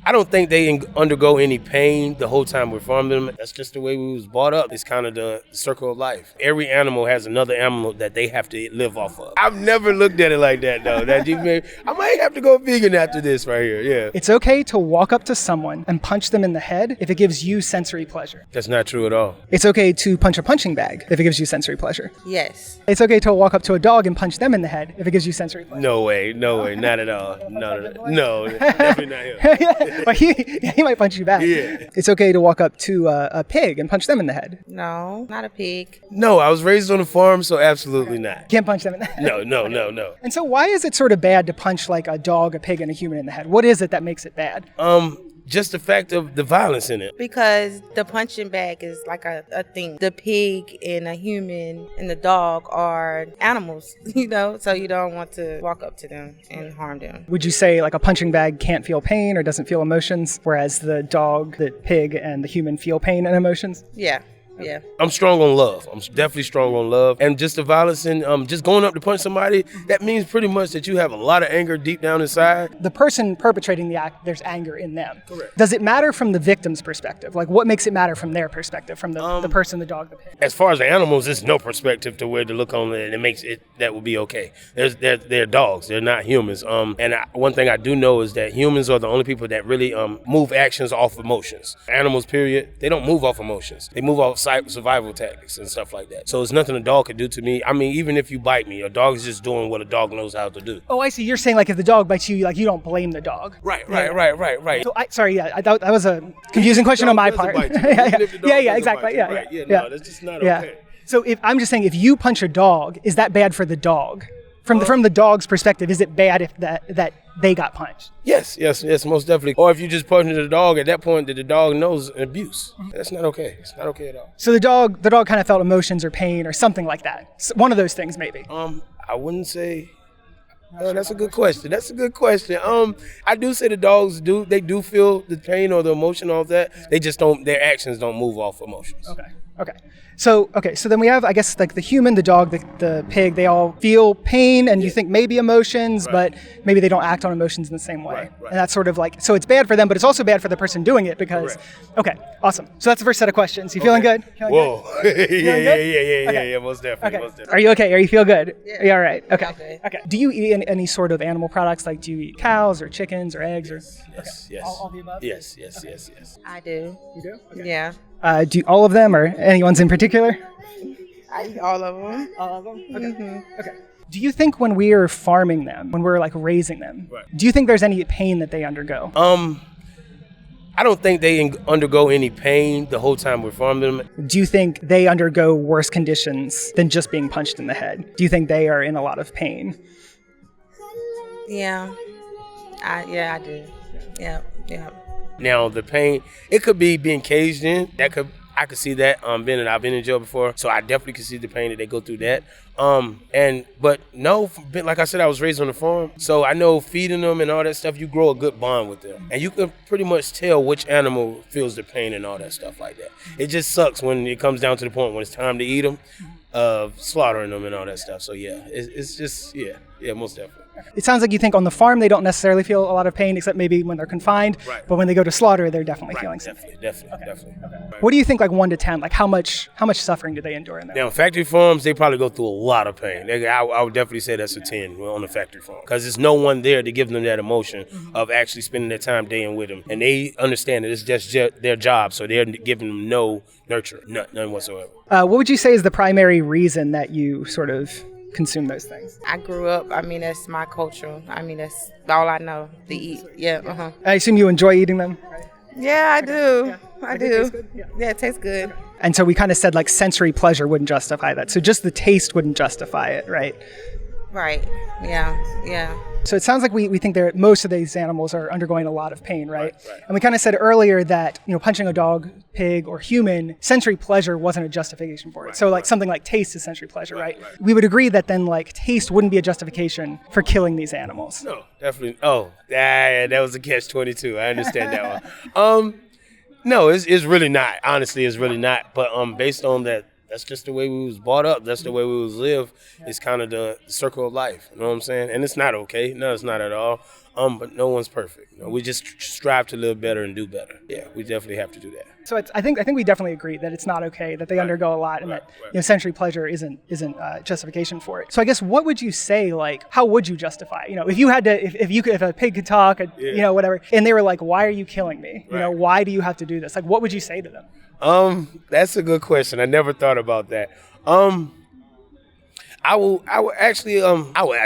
I don't think they undergo any pain the whole time we're farming them. That's just the way we was brought up. It's kind of the circle of life. Every animal has another animal that they have to live off of. I've never looked at it like that, though. I might have to go vegan after this right here, yeah. It's okay to walk up to someone and punch them in the head if it gives you sensory pleasure. That's not true at all. It's okay to punch a punching bag if it gives you sensory pleasure. Yes. It's okay to walk up to a dog and punch them in the head if it gives you sensory pleasure. No way, not at all. No, definitely not him. But he might punch you back. Yeah. It's okay to walk up to a pig and punch them in the head. No, not a pig. No, I was raised on a farm, so absolutely not. Can't punch them in the head. No. And so why is it sort of bad to punch like a dog, a pig, and a human in the head? What is it that makes it bad? Just the fact of the violence in it. Because the punching bag is like a thing. The pig and a human and the dog are animals, so you don't want to walk up to them and harm them. Would you say like a punching bag can't feel pain or doesn't feel emotions, whereas the dog, the pig, and the human feel pain and emotions? Yeah. I'm strong on love. I'm definitely strong on love. And just the violence and just going up to punch somebody, that means pretty much that you have a lot of anger deep down inside. The person perpetrating the act, there's anger in them. Correct. Does it matter from the victim's perspective? Like what makes it matter from their perspective, from the person, the dog, the pig? As far as the animals, there's no perspective to where to look on it, and it makes it that would be okay. They're dogs. They're not humans. One thing I do know is that humans are the only people that really move actions off emotions. Animals, period, they don't move off emotions. They move off survival tactics and stuff like that. So it's nothing a dog could do to me. I mean, even if you bite me, a dog is just doing what a dog knows how to do. Oh, I see. You're saying like if the dog bites you, like you don't blame the dog. Right. So I thought that was a confusing question on my part. Exactly. That's just not okay. So I'm just saying, if you punch a dog, is that bad for the dog? From the dog's perspective, is it bad if that they got punched? Yes, most definitely. Or if you just punch the dog, at that point, the dog knows abuse. That's not okay. It's not okay at all. So the dog kind of felt emotions or pain or something like that. So one of those things, maybe. I wouldn't say. That's a good question. I do say the dogs do feel the pain or the emotion of that. They just don't. Their actions don't move off emotions. Okay. So then we have, I guess, like the human, the dog, the pig, they all feel pain and you think maybe emotions, but maybe they don't act on emotions in the same way. Right. And that's sort of like, so it's bad for them, but it's also bad for the person doing it because, Okay, awesome. So that's the first set of questions. You feeling good? Whoa. Yeah, most definitely. Are you okay? Are you feel good? Yeah. Are you all right? Okay. Okay. Do you eat any sort of animal products? Like do you eat cows or chickens or eggs? Yes. All the above? Yes. I do. You do? Okay. Yeah. Do all of them or any ones in particular? I eat all of them. All of them? Okay. Mm-hmm. Okay. Do you think when we're farming them, when we're like raising them, do you think there's any pain that they undergo? I don't think they undergo any pain the whole time we're farming them. Do you think they undergo worse conditions than just being punched in the head? Do you think they are in a lot of pain? Yeah. I do. Yeah. Now the pain, it could be being caged in. I could see that. I've been in jail before, so I definitely could see the pain that they go through that. But no, like I said, I was raised on the farm, so I know feeding them and all that stuff, you grow a good bond with them, and you can pretty much tell which animal feels the pain and all that stuff like that. It just sucks when it comes down to the point when it's time to eat them, slaughtering them and all that stuff. So yeah, it's just most definitely. It sounds like you think on the farm they don't necessarily feel a lot of pain, except maybe when they're confined. Right. But when they go to slaughter, they're definitely feeling some pain. Definitely. Right. What do you think, like 1 to 10? Like how much suffering do they endure in there? Now, factory farms, they probably go through a lot of pain. I would definitely say that's a 10 on the factory farm, because there's no one there to give them that emotion of actually spending their time day in with them, and they understand that it's just their job, so they're giving them no nurture, none whatsoever. What would you say is the primary reason that you sort of consume those things? I grew up, that's my culture. That's all I know to eat. Yeah, I assume you enjoy eating them? Yeah, I do. Yeah. I It do. tastes good? Yeah, it tastes good. And so we kind of said like sensory pleasure wouldn't justify that. So just the taste wouldn't justify it, right? Right. Yeah. So it sounds like we think that most of these animals are undergoing a lot of pain, right? And we kind of said earlier that, punching a dog, pig, or human, sensory pleasure wasn't a justification for it. So like something like taste is sensory pleasure, right? We would agree that then like taste wouldn't be a justification for killing these animals. No, definitely. Oh, that was a catch-22. I understand that one. No, it's really not. Honestly, it's really not. But based on that That's just the way we was brought up. That's the way we was live. It's kind of the circle of life. You know what I'm saying? And it's not okay. No, it's not at all. But no one's perfect. You know, we just strive to live better and do better. Yeah, we definitely have to do that. So I think we definitely agree that it's not okay, that they undergo a lot, and that sensory pleasure isn't justification for it. So I guess what would you say, like, how would you justify? If you had to, if a pig could talk, whatever, and they were like, why are you killing me? Why do you have to do this? Like, what would you say to them? That's a good question. I never thought about that. I would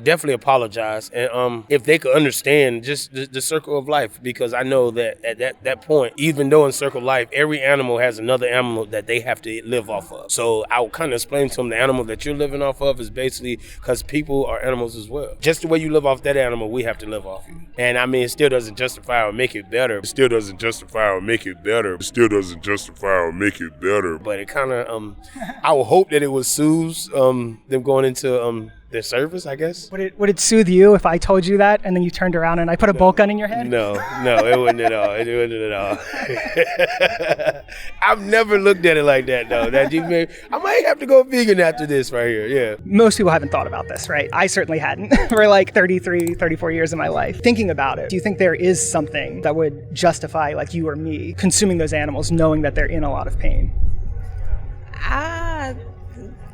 definitely apologize, and if they could understand just the circle of life, because I know that at that point, even though in circle of life, every animal has another animal that they have to live off of. So I would kind of explain to them the animal that you're living off of is basically because people are animals as well. Just the way you live off that animal, we have to live off you. And I mean, it still doesn't justify or make it better. But it kind of, I would hope that it would soothe them going into their service, I guess. Would it soothe you if I told you that and then you turned around and I put a bolt gun in your head? No, it wouldn't at all. It wouldn't at all. I've never looked at it like that, though. I might have to go vegan after this right here, yeah. Most people haven't thought about this, right? I certainly hadn't for like 33, 34 years of my life. Thinking about it, do you think there is something that would justify, like you or me, consuming those animals knowing that they're in a lot of pain?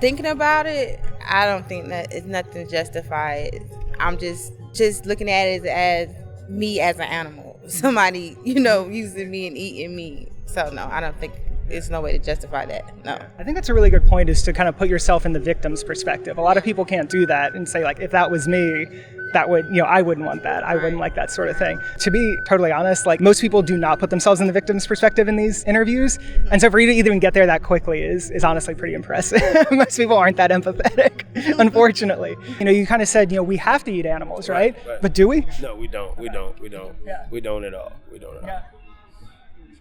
Thinking about it, I don't think that it's nothing to justify it. I'm just looking at it as me as an animal. Somebody, using me and eating me. So no, I don't think there's no way to justify that. No. I think that's a really good point, is to kind of put yourself in the victim's perspective. A lot of people can't do that and say, like, if that was me, that would, I wouldn't want that. I wouldn't like that sort of thing. To be totally honest, like, most people do not put themselves in the victim's perspective in these interviews. And so for you to even get there that quickly is honestly pretty impressive. Most people aren't that empathetic, unfortunately. You kind of said, we have to eat animals, right? But do we? No, we don't. Yeah. We don't at all. Yeah.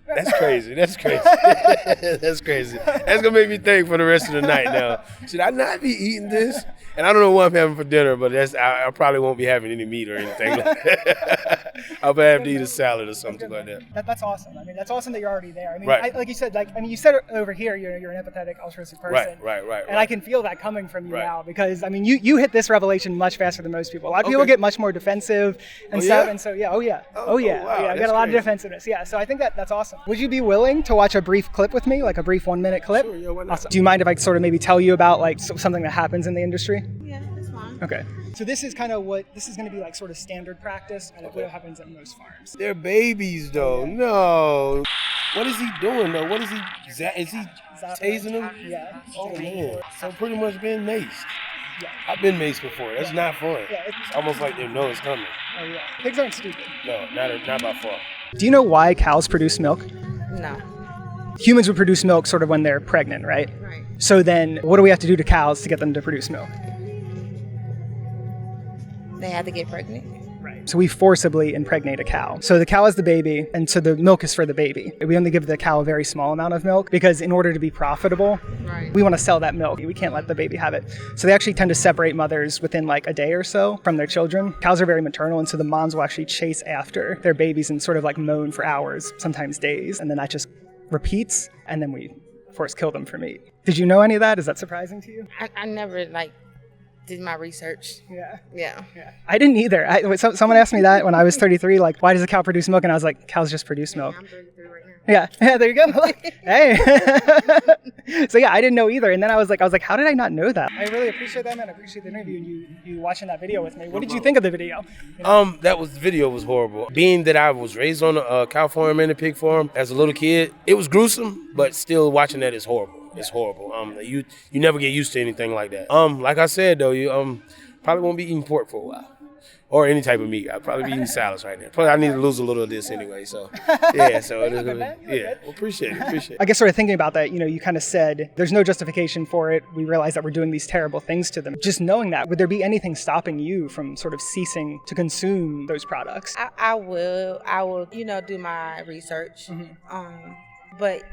That's crazy. That's crazy. That's crazy. That's going to make me think for the rest of the night now. Should I not be eating this? And I don't know what I'm having for dinner, but I probably won't be having any meat or anything like that. I'll have to eat a salad or something like that. That's awesome. I mean, that's awesome that you're already there. I mean, right. Like you said, you said over here, you're an empathetic, altruistic person. Right. And I can feel that coming from you now, because, I mean, you hit this revelation much faster than most people. A lot of people get much more defensive and stuff. Yeah? And so, wow. I got a lot of defensiveness. Yeah, so I think that's awesome. Would you be willing to watch a brief clip with me, like a brief 1-minute clip? Sure, yeah, why not? Awesome. Do you mind if I sort of maybe tell you about like something that happens in the industry? Yeah, that's fine. Okay. So this is kind of this is going to be like sort of standard practice, and what happens at most farms. They're babies, though. No. What is he doing, though? What is he? Is he tasing them? Yeah. Oh, man. So pretty much being maced. Yeah. I've been maced before. That's not fun. Yeah, it's almost like they know it's coming. Oh, yeah. Pigs aren't stupid. No, not by far. Do you know why cows produce milk? No. Humans would produce milk sort of when they're pregnant, right? Right. So then what do we have to do to cows to get them to produce milk? They have to get pregnant. Right. So we forcibly impregnate a cow. So the cow is the baby, and so the milk is for the baby. We only give the cow a very small amount of milk because in order to be profitable, we want to sell that milk. We can't let the baby have it. So they actually tend to separate mothers within like a day or so from their children. Cows are very maternal, and so the moms will actually chase after their babies and sort of like moan for hours, sometimes days, and then that just repeats, and then we force kill them for meat. Did you know any of that? Is that surprising to you? I never did my research. Yeah. I didn't either. Someone asked me that when I was 33, like, why does a cow produce milk? And I was like, cows just produce milk. I'm 33 right now. Yeah, there you go. Hey. So yeah, I didn't know either. And then I was like, how did I not know that? I really appreciate that, man. I appreciate the interview and you watching that video with me. What did you think of the video? The video was horrible. Being that I was raised on a cow farm and a pig farm as a little kid, it was gruesome, but still watching that is horrible. It's horrible. You never get used to anything like that. Like I said though, you probably won't be eating pork for a while. Or any type of meat. I'd probably be eating salads right now. Probably I need to lose a little of this anyway. So yeah, so it is well, appreciate it. I guess sort of thinking about that, you kind of said there's no justification for it. We realize that we're doing these terrible things to them. Just knowing that, would there be anything stopping you from sort of ceasing to consume those products? I will, do my research. But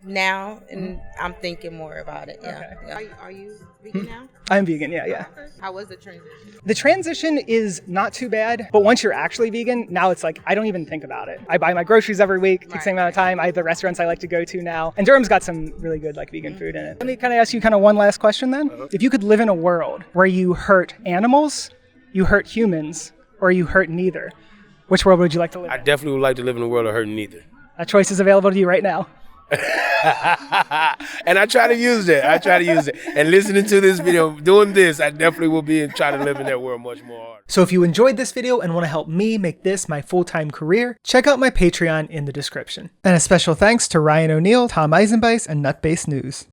now, and I'm thinking more about it. Yeah. Okay. Yeah. Are you vegan now? I'm vegan, yeah. How was the transition? The transition is not too bad, but once you're actually vegan, now it's like, I don't even think about it. I buy my groceries every week, takes the same amount of time. I have the restaurants I like to go to now. And Durham's got some really good like vegan food in it. Let me kind of ask you kind of one last question then. If you could live in a world where you hurt animals, you hurt humans, or you hurt neither, which world would you like to live I in? definitely would like to live in a world of hurting neither. That choice is available to you right now. And I try to use that. And listening to this video, doing this, I definitely will be and try to live in that world much more hard. So if you enjoyed this video and want to help me make this my full-time career, check out my Patreon in the description. And a special thanks to Ryan O'Neill, Tom Eisenbeis, and Nutbase News.